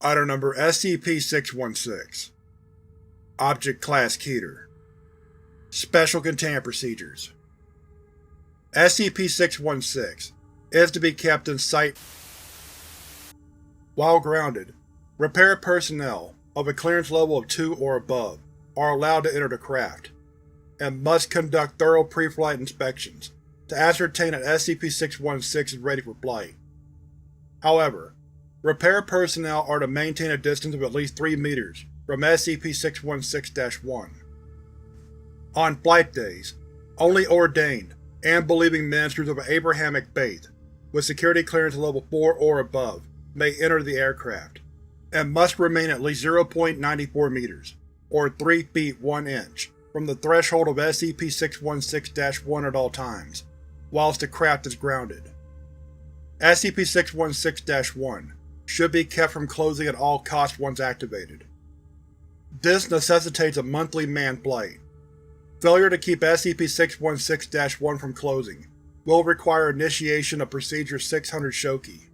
Item Number SCP-616 Object Class Keter Special Containment Procedures SCP-616 is to be kept in sight. While grounded, repair personnel of a clearance level of 2 or above are allowed to enter the craft, and must conduct thorough pre-flight inspections to ascertain that SCP-616 is ready for flight. However, repair personnel are to maintain a distance of at least 3 meters from SCP-616-1. On flight days, only ordained and believing ministers of an Abrahamic faith with security clearance level 4 or above may enter the aircraft, and must remain at least 0.94 meters, or 3 feet 1 inch, from the threshold of SCP-616-1 at all times, whilst the craft is grounded. SCP-616-1 should be kept from closing at all costs once activated. This necessitates a monthly manned flight. Failure to keep SCP-616-1 from closing will require initiation of Procedure 600 Shoki.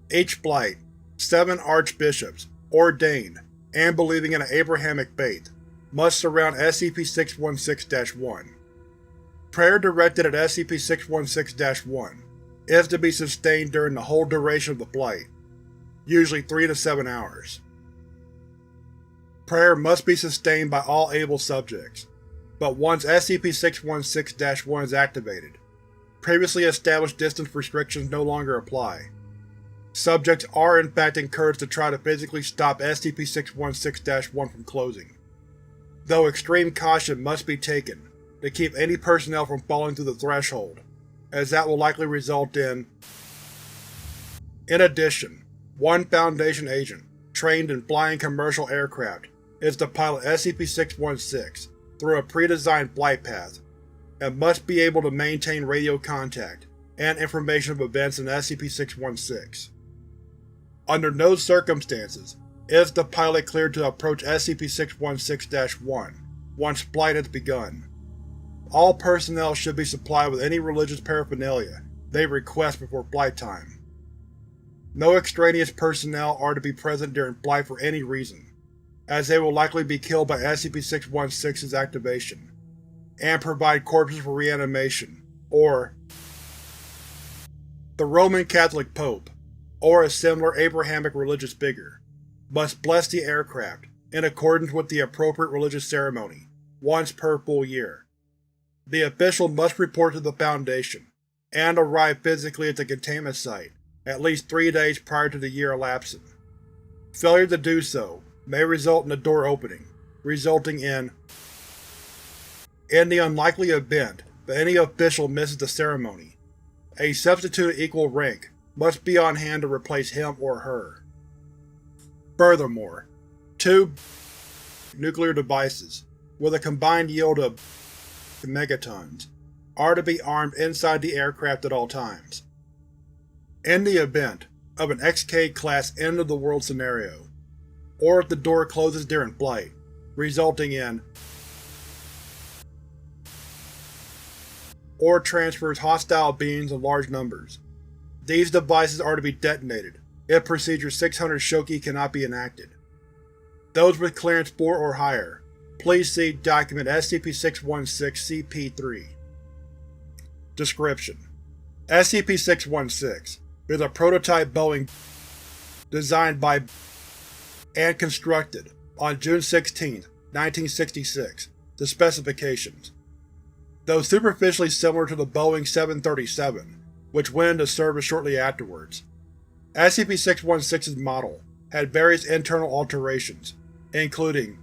Each flight, 7 archbishops, ordained and believing in an Abrahamic faith, must surround SCP-616-1. Prayer directed at SCP-616-1 is to be sustained during the whole duration of the flight, usually 3 to 7 hours. Prayer must be sustained by all able subjects, but once SCP-616-1 is activated, previously established distance restrictions no longer apply. Subjects are in fact encouraged to try to physically stop SCP-616-1 from closing, though extreme caution must be taken to keep any personnel from falling through the threshold, as that will likely result in. In addition, one Foundation agent trained in flying commercial aircraft is to pilot SCP-616 through a pre-designed flight path, and must be able to maintain radio contact and information of events in SCP-616. Under no circumstances is the pilot cleared to approach SCP-616-1 once flight has begun. All personnel should be supplied with any religious paraphernalia they request before flight time. No extraneous personnel are to be present during flight for any reason, as they will likely be killed by SCP-616's activation, and provide corpses for reanimation, or the Roman Catholic Pope, or a similar Abrahamic religious figure, must bless the aircraft in accordance with the appropriate religious ceremony, once per full year. The official must report to the Foundation, and arrive physically at the containment site at least 3 days prior to the year elapsing. Failure to do so may result in the door opening, resulting in the unlikely event that any official misses the ceremony, a substitute of equal rank must be on hand to replace him or her. Furthermore, 2 nuclear devices, with a combined yield of megatons, are to be armed inside the aircraft at all times. In the event of an XK-class end-of-the-world scenario, or if the door closes during flight, resulting in or transfers hostile beings in large numbers, these devices are to be detonated if Procedure 600 Shoki cannot be enacted. Those with Clearance 4 or higher, please see Document SCP-616-CP3. Description: SCP-616 is a prototype Boeing designed by and constructed on June 16, 1966, to specifications. Though superficially similar to the Boeing 737, which went into service shortly afterwards, SCP-616's model had various internal alterations, including.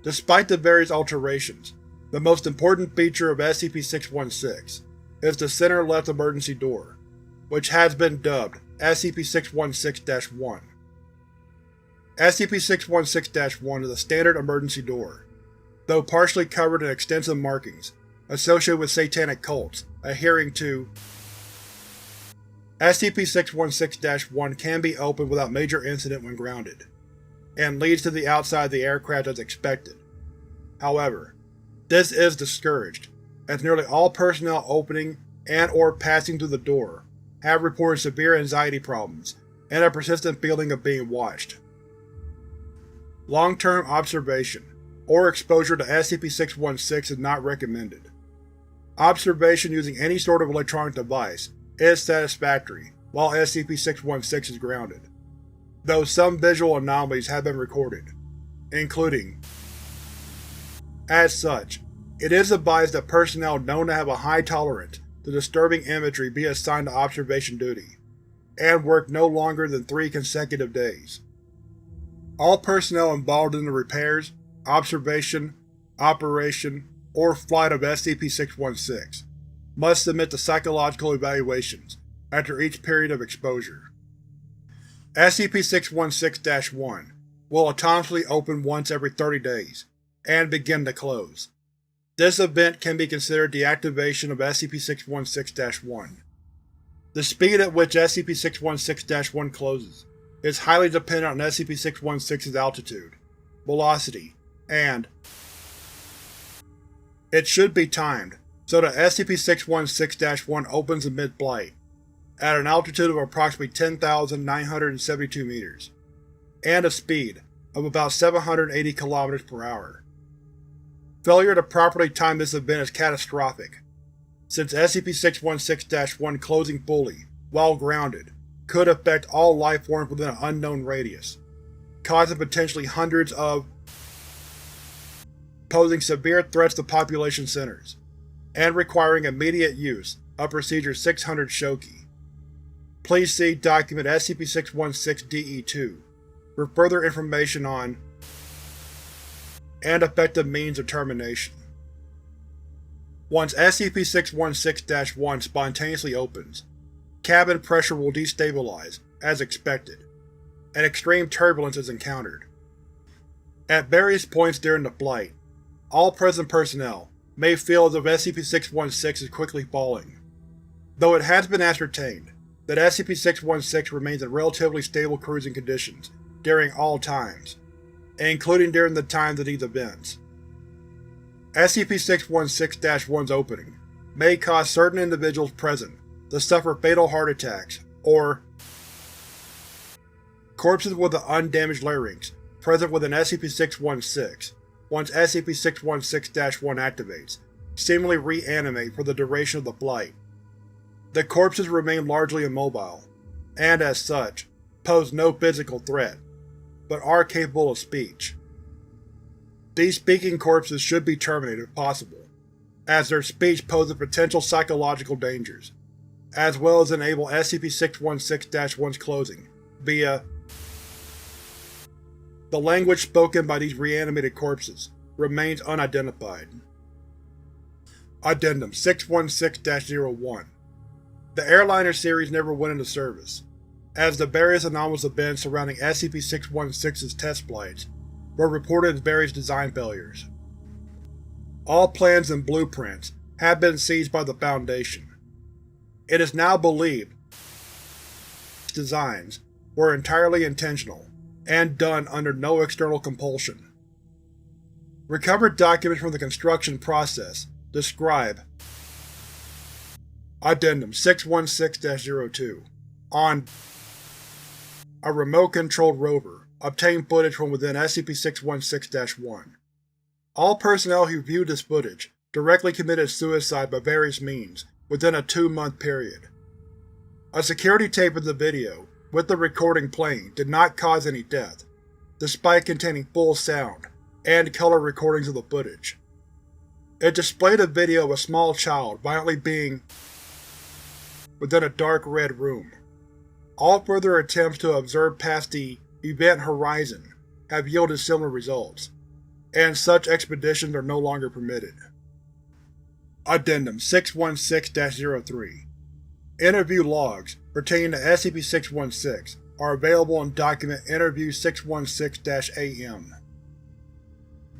Despite the various alterations, the most important feature of SCP-616 is the center left emergency door, which has been dubbed SCP-616-1. SCP-616-1 is a standard emergency door, though partially covered in extensive markings associated with satanic cults adhering to. SCP-616-1 can be opened without major incident when grounded, and leads to the outside of the aircraft as expected. However, this is discouraged, as nearly all personnel opening and/or passing through the door have reported severe anxiety problems and a persistent feeling of being watched. Long-term observation or exposure to SCP-616 is not recommended. Observation using any sort of electronic device is satisfactory while SCP-616 is grounded, though some visual anomalies have been recorded, including. As such, it is advised that personnel known to have a high tolerance to disturbing imagery be assigned to observation duty, and work no longer than 3 consecutive days. All personnel involved in the repairs, observation, operation, or flight of SCP-616 must submit to psychological evaluations after each period of exposure. SCP-616-1 will autonomously open once every 30 days, and begin to close. This event can be considered the activation of SCP-616-1. The speed at which SCP-616-1 closes is highly dependent on SCP-616's altitude, velocity, and it should be timed so that SCP-616-1 opens in mid-flight, at an altitude of approximately 10,972 meters, and a speed of about 780 km per hour. Failure to properly time this event is catastrophic, since SCP-616-1 closing fully, while grounded, could affect all lifeforms within an unknown radius, causing potentially hundreds of posing severe threats to population centers, and requiring immediate use of Procedure 600 Shoki. Please see Document SCP-616-DE2 for further information on and effective means of termination. Once SCP-616-1 spontaneously opens, cabin pressure will destabilize, as expected, and extreme turbulence is encountered. At various points during the flight, all present personnel may feel as if SCP-616 is quickly falling, though it has been ascertained that SCP-616 remains in relatively stable cruising conditions during all times, including during the times of these events. SCP-616-1's opening may cause certain individuals present to suffer fatal heart attacks, or corpses with the undamaged larynx present within SCP-616, once SCP-616-1 activates, seemingly reanimate for the duration of the flight. The corpses remain largely immobile, and as such, pose no physical threat, but are capable of speech. These speaking corpses should be terminated if possible, as their speech poses potential psychological dangers, as well as enable SCP-616-1's closing via. The language spoken by these reanimated corpses remains unidentified. Addendum 616-01. The Airliner series never went into service, as the various anomalous events surrounding SCP-616's test flights were reported as various design failures. All plans and blueprints have been seized by the Foundation. It is now believed designs were entirely intentional and done under no external compulsion. Recovered documents from the construction process describe Addendum 616-02. On a remote-controlled rover obtained footage from within SCP-616-1. All personnel who viewed this footage directly committed suicide by various means within a 2-month period. A security tape of the video, with the recording playing, did not cause any death, despite containing full sound and color recordings of the footage. It displayed a video of a small child violently being within a dark red room. All further attempts to observe past the event horizon have yielded similar results, and such expeditions are no longer permitted. Addendum 616-03. Interview logs pertaining to SCP-616 are available in Document Interview 616-AM.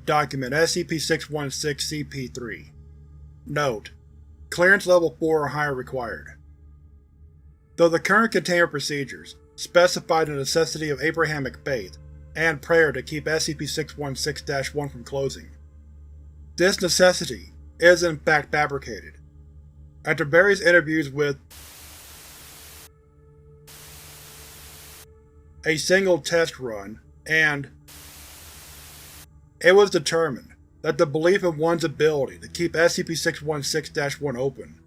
Document SCP-616-CP3. Note: Clearance Level 4 or higher required. Though the current containment procedures specify the necessity of Abrahamic faith and prayer to keep SCP-616-1 from closing, this necessity is in fact fabricated. After various interviews with a single test run, and it was determined that the belief in one's ability to keep SCP-616-1 open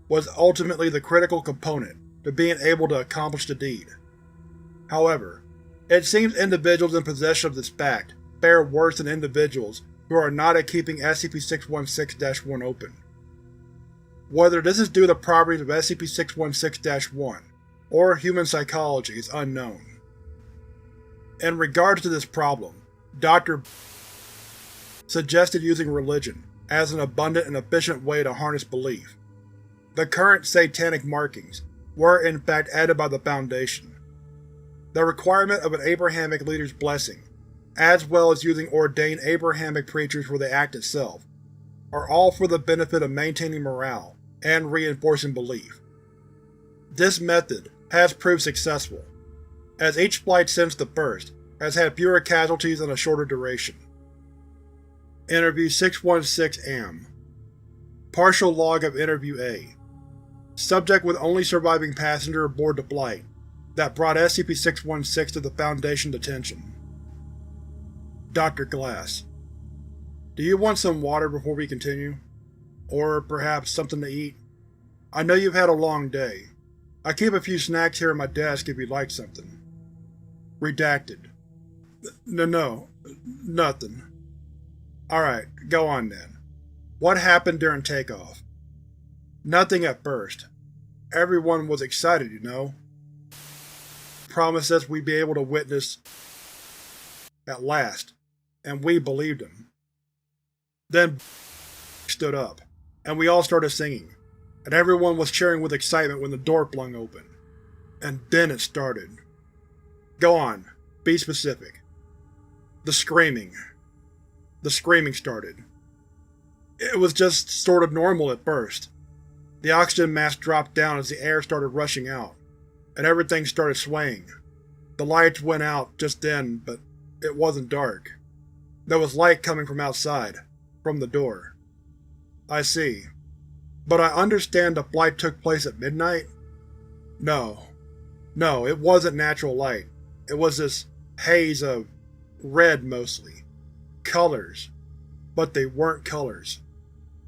was ultimately the critical component to being able to accomplish the deed. However, it seems individuals in possession of this fact fare worse than individuals who are not at keeping SCP-616-1 open. Whether this is due to properties of SCP-616-1 or human psychology is unknown. In regards to this problem, Dr. suggested using religion as an abundant and efficient way to harness belief. The current satanic markings were in fact added by the Foundation. The requirement of an Abrahamic leader's blessing, as well as using ordained Abrahamic preachers for the act itself, are all for the benefit of maintaining morale and reinforcing belief. This method has proved successful, as each flight since the first has had fewer casualties and a shorter duration. Interview 616-AM. Partial log of Interview A. Subject with only surviving passenger aboard the flight that brought SCP-616 to the Foundation attention. Dr. Glass. Do you want some water before we continue? Or perhaps something to eat? I know you've had a long day. I keep a few snacks here at my desk if you'd like something. Redacted. No, nothing. Alright, go on then. What happened during takeoff? Nothing at first. Everyone was excited, you know. Promised us we'd be able to witness at last, and we believed him. Then stood up, and we all started singing, and everyone was cheering with excitement when the door flung open. And then it started. Go on, be specific. The screaming. The screaming started. It was just sort of normal at first. The oxygen mask dropped down as the air started rushing out, and everything started swaying. The lights went out just then, but it wasn't dark. There was light coming from outside, from the door. I see. But I understand the flight took place at midnight? No, it wasn't natural light. It was this haze of red mostly. Colors. But they weren't colors.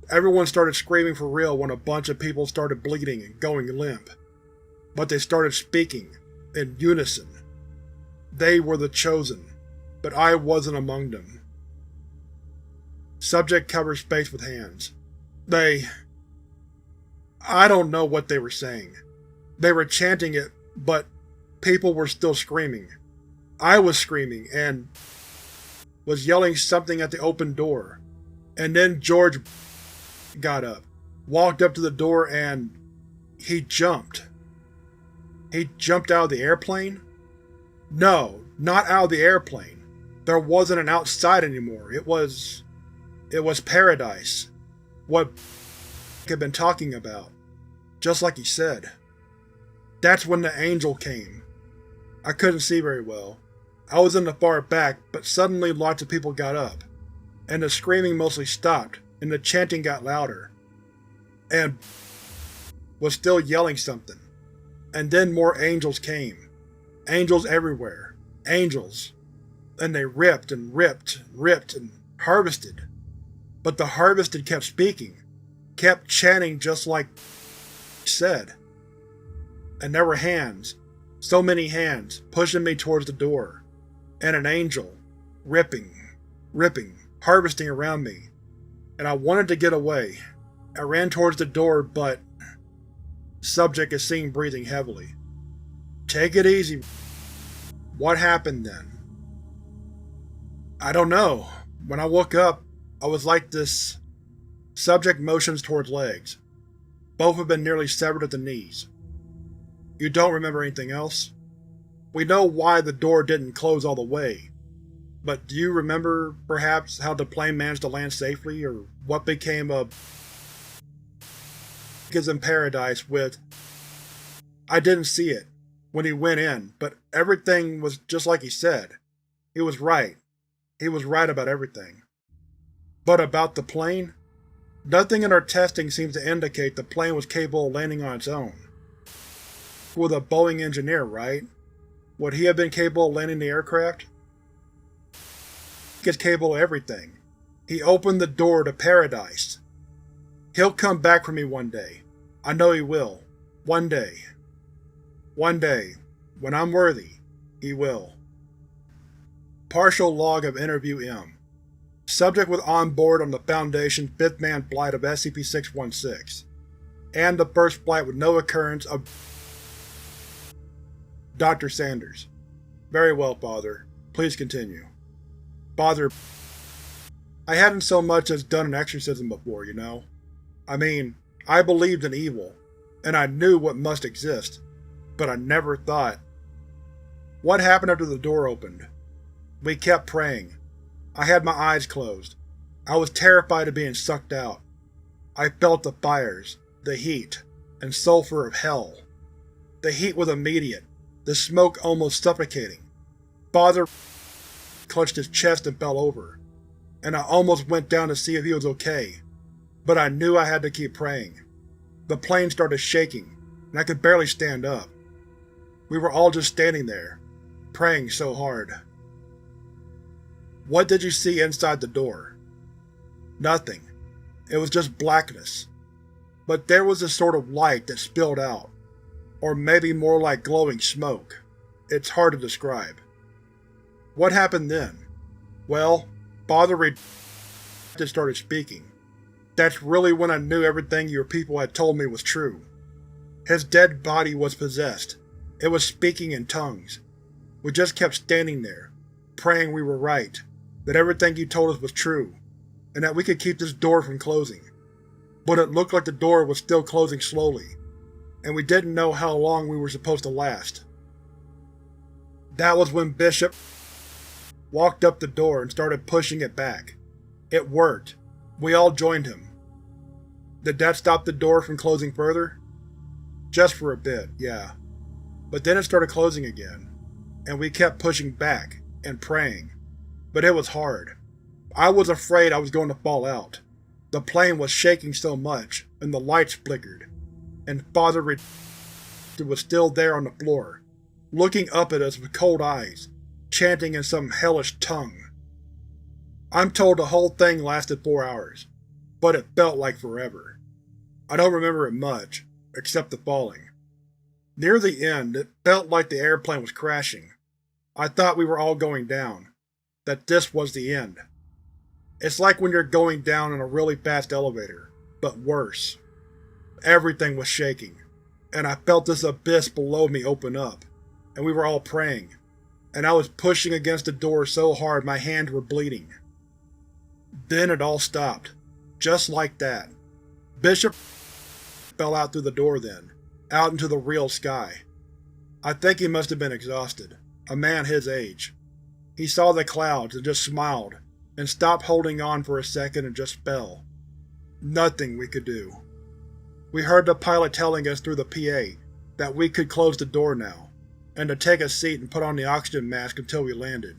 Everyone started screaming for real when a bunch of people started bleeding and going limp. But they started speaking, in unison. They were the Chosen, but I wasn't among them. Subject covers face with hands. I don't know what they were saying. They were chanting it, but people were still screaming. I was screaming and was yelling something at the open door. And then George got up, walked up to the door, and he jumped. He jumped out of the airplane? No, not out of the airplane. There wasn't an outside anymore. It was paradise. What had been talking about. Just like he said. That's when the angel came. I couldn't see very well. I was in the far back, but suddenly lots of people got up, and the screaming mostly stopped, and the chanting got louder, and was still yelling something. And then more angels came. Angels everywhere. Angels. And they ripped and ripped and ripped and harvested. But the harvested kept speaking, kept chanting just like said. And there were hands, so many hands, pushing me towards the door, and an angel, ripping, harvesting around me. And I wanted to get away. I ran towards the door, but… Subject is seen breathing heavily. Take it easy. What happened then? I don't know. When I woke up, I was like this. Subject motions towards legs. Both have been nearly severed at the knees. You don't remember anything else? We know why the door didn't close all the way, but do you remember, perhaps, how the plane managed to land safely, or what became of is in paradise with… I didn't see it when he went in, but everything was just like he said. He was right. He was right about everything. But about the plane? Nothing in our testing seems to indicate the plane was capable of landing on its own. With a Boeing engineer, right? Would he have been capable of landing the aircraft? He is capable of everything. He opened the door to paradise. He'll come back for me one day. I know he will. One day. One day, when I'm worthy, he will. Partial log of Interview M. Subject was on board on the Foundation's 5th man flight of SCP-616, and the first flight with no occurrence of Dr. Sanders. Very well, Father. Please continue. Father, I hadn't so much as done an exorcism before, you know. I mean, I believed in evil, and I knew what must exist, but I never thought. What happened after the door opened? We kept praying. I had my eyes closed. I was terrified of being sucked out. I felt the fires, the heat, and sulfur of hell. The heat was immediate, the smoke almost suffocating. Father clutched his chest and fell over, and I almost went down to see if he was okay, but I knew I had to keep praying. The plane started shaking, and I could barely stand up. We were all just standing there, praying so hard. What did you see inside the door? Nothing. It was just blackness. But there was a sort of light that spilled out, or maybe more like glowing smoke. It's hard to describe. What happened then? Well, Father just started speaking. That's really when I knew everything your people had told me was true. His dead body was possessed. It was speaking in tongues. We just kept standing there, praying we were right, that everything you told us was true, and that we could keep this door from closing. But it looked like the door was still closing slowly, and we didn't know how long we were supposed to last. That was when Bishop walked up the door and started pushing it back. It worked. We all joined him. Did that stop the door from closing further? Just for a bit, yeah. But then it started closing again, and we kept pushing back and praying. But it was hard. I was afraid I was going to fall out. The plane was shaking so much, and the lights flickered, and Father was still there on the floor, looking up at us with cold eyes, chanting in some hellish tongue. I'm told the whole thing lasted 4 hours, but it felt like forever. I don't remember it much, except the falling. Near the end, it felt like the airplane was crashing. I thought we were all going down, that this was the end. It's like when you're going down in a really fast elevator, but worse. Everything was shaking, and I felt this abyss below me open up, and we were all praying, and I was pushing against the door so hard my hands were bleeding. Then it all stopped, just like that. Bishop fell out through the door then, out into the real sky. I think he must have been exhausted, a man his age. He saw the clouds and just smiled, and stopped holding on for a second and just fell. Nothing we could do. We heard the pilot telling us through the PA that we could close the door now, and to take a seat and put on the oxygen mask until we landed.